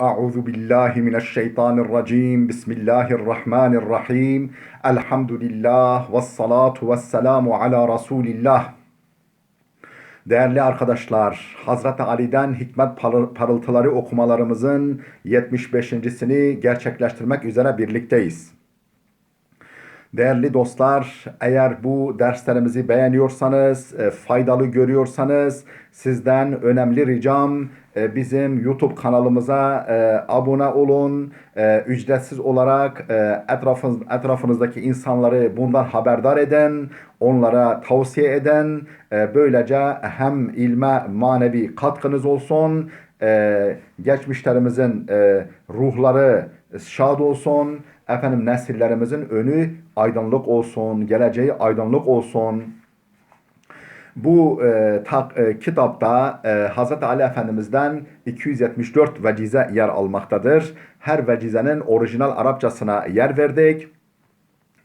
Euzu billahi mineşşeytanirracim. Bismillahirrahmanirrahim. Elhamdülillah ve salatu ve selamu ala Resulillah. Değerli arkadaşlar, Hazreti Ali'den hikmet parıltıları okumalarımızın 75.sini gerçekleştirmek üzere birlikteyiz. Değerli dostlar, eğer bu derslerimizi beğeniyorsanız, faydalı görüyorsanız sizden önemli ricam bizim YouTube kanalımıza abone olun. Ücretsiz olarak etrafınızdaki insanları bundan haberdar edin, onlara tavsiye edin. Böylece hem ilme manevi katkınız olsun, geçmişlerimizin ruhları şad olsun, efendim nesillerimizin önü aydınlık olsun, geleceği aydınlık olsun. Bu kitapta Hz. Ali Efendimiz'den 274 vecize yer almaktadır. Her vecizenin orijinal Arapçasına yer verdik,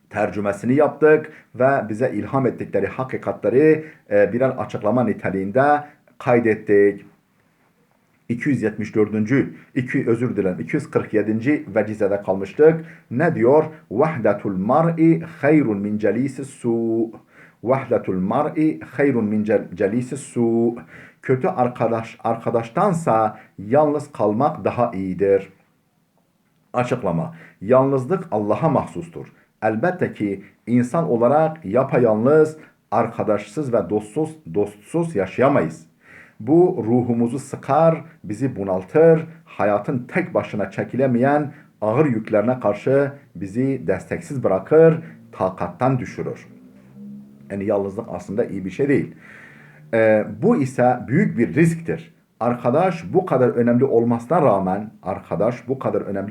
tercümesini yaptık ve bize ilham ettikleri hakikatleri birer açıklama niteliğinde kaydettik. 247. vecizede kalmıştık. Ne diyor? Vahdetul mar'i hayrun min celisis su. Vahdetul mar'i hayrun min celisis su. Kötü arkadaştansa yalnız kalmak daha iyidir. Açıklama. Yalnızlık Allah'a mahsustur. Elbette ki insan olarak yapayalnız, arkadaşsız ve dostsuz yaşayamayız. Bu ruhumuzu sıkar, bizi bunaltır, hayatın tek başına çekilemeyen ağır yüklerine karşı bizi desteksiz bırakır, takattan düşürür. Yani yalnızlık aslında iyi bir şey değil. Bu ise büyük bir risktir. Arkadaş bu kadar önemli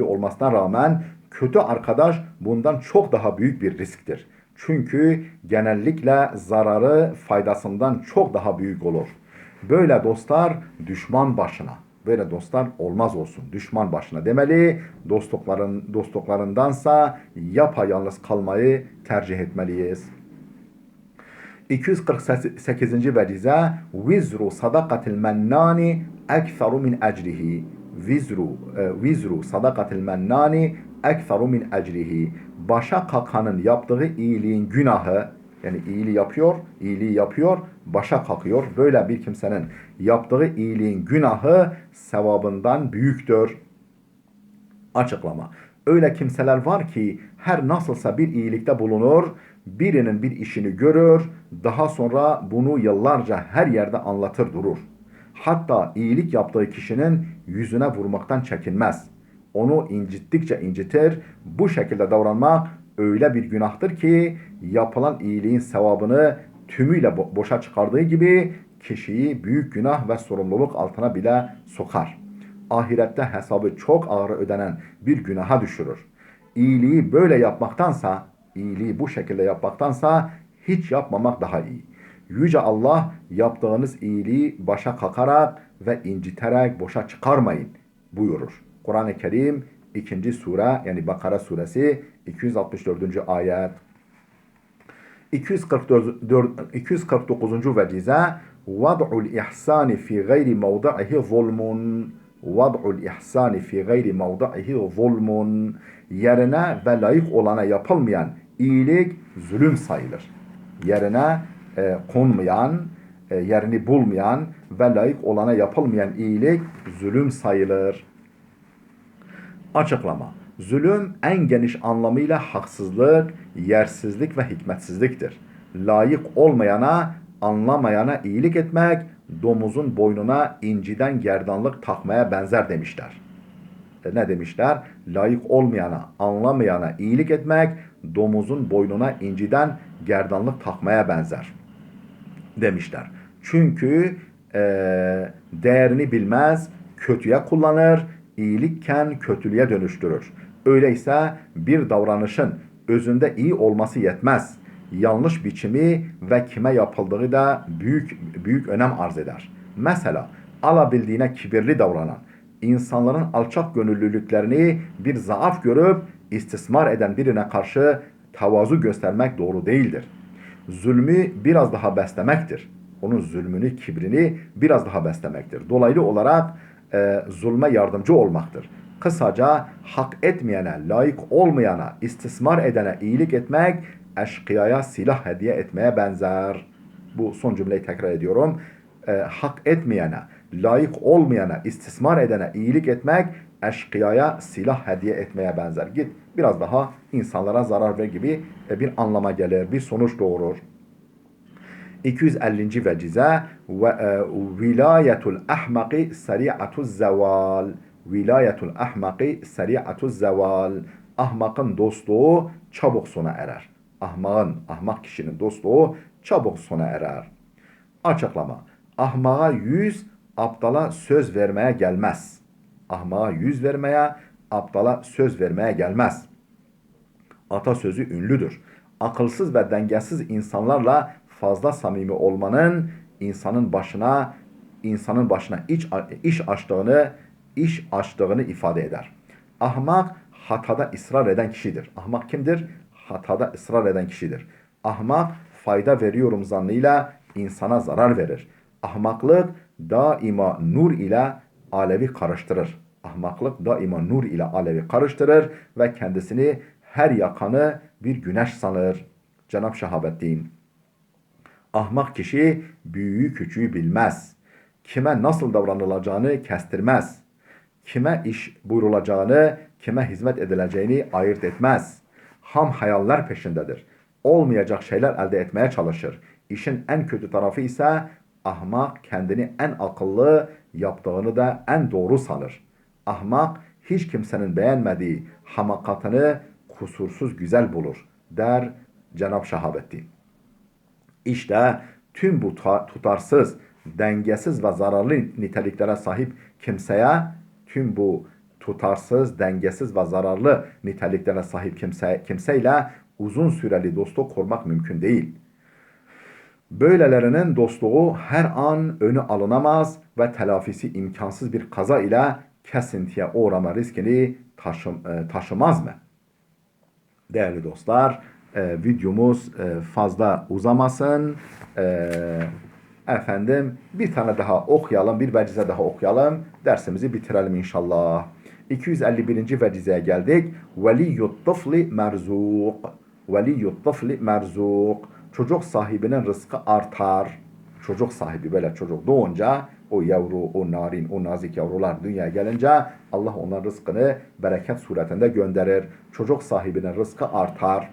olmasına rağmen kötü arkadaş bundan çok daha büyük bir risktir. Çünkü genellikle zararı faydasından çok daha büyük olur. Böyle dostlar düşman başına. Böyle dostlar olmaz olsun. Düşman başına demeli. Dostluklarındansa yapayalnız kalmayı tercih etmeliyiz. 248. vecize vizru sadakatil mennani ekferu min ecrihi. Vizru sadakatil mennani ekferu min ecrihi. Başa kakanın yaptığı iyiliğin günahı, yani iyiliği yapıyor, başa kalkıyor. Böyle bir kimsenin yaptığı iyiliğin günahı sevabından büyüktür. Açıklama. Öyle kimseler var ki her nasılsa bir iyilikte bulunur, birinin bir işini görür, daha sonra bunu yıllarca her yerde anlatır durur. Hatta iyilik yaptığı kişinin yüzüne vurmaktan çekinmez. Onu incittikçe incitir. Bu şekilde davranmak öyle bir günahtır ki yapılan iyiliğin sevabını tümüyle boşa çıkardığı gibi kişiyi büyük günah ve sorumluluk altına bile sokar. Ahirette hesabı çok ağır ödenen bir günaha düşürür. İyiliği bu şekilde yapmaktansa hiç yapmamak daha iyi. Yüce Allah yaptığınız iyiliği başa kakarak ve inciterek boşa çıkarmayın buyurur. Kur'an-ı Kerim 2. sure yani Bakara suresi 264. ayet. 249. vecize vad'ul ihsani fi gayri mevdi'ihi zulmun. Vad'ul ihsani fi gayri mevdi'ihi zulmun. Yerine ve layık olana yapılmayan iyilik zulüm sayılır. Yerine konmayan, yerini bulmayan ve layık olana yapılmayan iyilik zulüm sayılır. Açıklama. Zulüm en geniş anlamıyla haksızlık, yersizlik ve hikmetsizliktir. Layık olmayana, anlamayana iyilik etmek, domuzun boynuna inciden gerdanlık takmaya benzer demişler. Ne demişler? Layık olmayana, anlamayana iyilik etmek, domuzun boynuna inciden gerdanlık takmaya benzer demişler. Çünkü değerini bilmez, kötüye kullanır, iyilikken kötülüğe dönüştürür. Öyleyse bir davranışın özünde iyi olması yetmez. Yanlış biçimi ve kime yapıldığı da büyük önem arz eder. Mesela alabildiğine kibirli davranan, insanların alçak gönüllülüklerini bir zaaf görüp istismar eden birine karşı tevazu göstermek doğru değildir. Zulmü biraz daha beslemektir. Onun zulmünü, kibrini biraz daha beslemektir. Dolaylı olarak zulme yardımcı olmaktır. Kısaca hak etmeyene, layık olmayana, istismar edene iyilik etmek, eşkıyaya silah hediye etmeye benzer. Bu son cümleyi tekrar ediyorum. Hak etmeyene, layık olmayana, istismar edene iyilik etmek, eşkıyaya silah hediye etmeye benzer. Git biraz daha insanlara zarar ver gibi bir anlama gelir, bir sonuç doğurur. 250. vecize vilayetul ahmaki seri'atuz zeval. Vilayetul ahmaki seri'atuz zeval. Ahmakın dostluğu çabuk sona erer. Ahmak kişinin dostluğu çabuk sona erer. Açıklama. Ahmağa yüz, aptala söz vermeye gelmez. Ahmağa yüz vermeye, aptala söz vermeye gelmez. Atasözü ünlüdür. Akılsız ve dengesiz insanlarla fazla samimi olmanın insanın başına iş açtığını ifade eder. Ahmak hatada ısrar eden kişidir. Ahmak kimdir? Hatada ısrar eden kişidir. Ahmak fayda veriyorum zannıyla insana zarar verir. Ahmaklık daima nur ile alevi karıştırır. Ahmaklık daima nur ile alevi karıştırır ve kendisini her yakanı bir güneş sanır. Cenab-ı Şahabettin. Ahmak kişi büyüğü küçüğü bilmez. Kime nasıl davranılacağını kestirmez. Kime iş buyurulacağını, kime hizmet edileceğini ayırt etmez. Ham hayaller peşindedir. Olmayacak şeyler elde etmeye çalışır. İşin en kötü tarafı ise ahmak kendini en akıllı yaptığını da en doğru sanır. Ahmak hiç kimsenin beğenmediği hamakatını kusursuz güzel bulur der Cenab-ı Şahabettin. İşte tüm bu tutarsız, dengesiz ve zararlı niteliklere sahip kimseyle uzun süreli dostluk kurmak mümkün değil. Böylelerinin dostluğu her an önü alınamaz ve telafisi imkansız bir kaza ile kesintiye uğrama riskini taşımaz mı? Değerli dostlar, videomuz fazla uzamasın. Bir tane daha okuyalım, bir vecize daha okuyalım. Dersimizi bitirelim inşallah. 251. vecizeye geldik. Veliyyut tıfli merzuk. Veliyyut tıfli merzuk. Çocuk sahibinin rızkı artar. Çocuk sahibi böyle çocuk doğunca o yavru, o narin, o nazik yavrular dünyaya gelince Allah onların rızkını bereket suretinde gönderir. Çocuk sahibinin rızkı artar.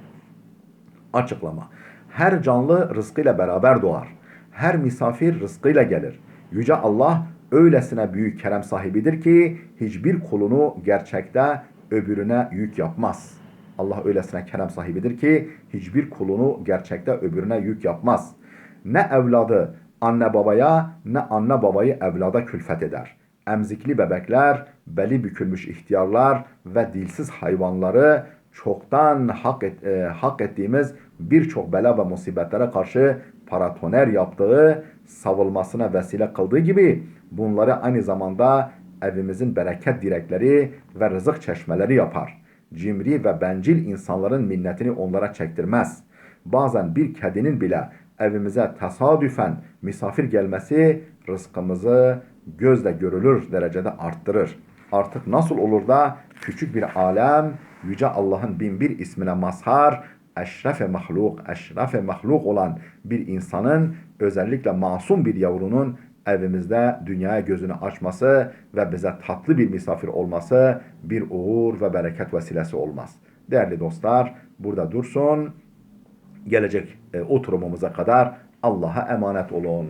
Açıklama. Her canlı rızkıyla beraber doğar. Her misafir rızkıyla gelir. Yüce Allah öylesine büyük kerem sahibidir ki hiçbir kulunu gerçekte öbürüne yük yapmaz. Allah öylesine kerem sahibidir ki hiçbir kulunu gerçekte öbürüne yük yapmaz. Ne evladı anne babaya ne anne babayı evlada külfet eder. Emzikli bebekler, beli bükülmüş ihtiyarlar ve dilsiz hayvanları çoktan hak ettiğimiz birçok bela ve musibetlere karşı paratoner yaptığı, savılmasına vesile kıldığı gibi bunları aynı zamanda evimizin bereket direkleri ve rızık çeşmeleri yapar. Cimri ve bencil insanların minnetini onlara çektirmez. Bazen bir kedinin bile evimize tesadüfen misafir gelmesi rızkımızı gözle görülür derecede arttırır. Artık nasıl olur da küçük bir alem Yüce Allah'ın binbir ismine mazhar, eşref-i mahluk olan bir insanın, özellikle masum bir yavrunun evimizde dünyaya gözünü açması ve bize tatlı bir misafir olması bir uğur ve bereket vesilesi olmaz. Değerli dostlar, burada dursun. Gelecek oturumumuza kadar Allah'a emanet olun.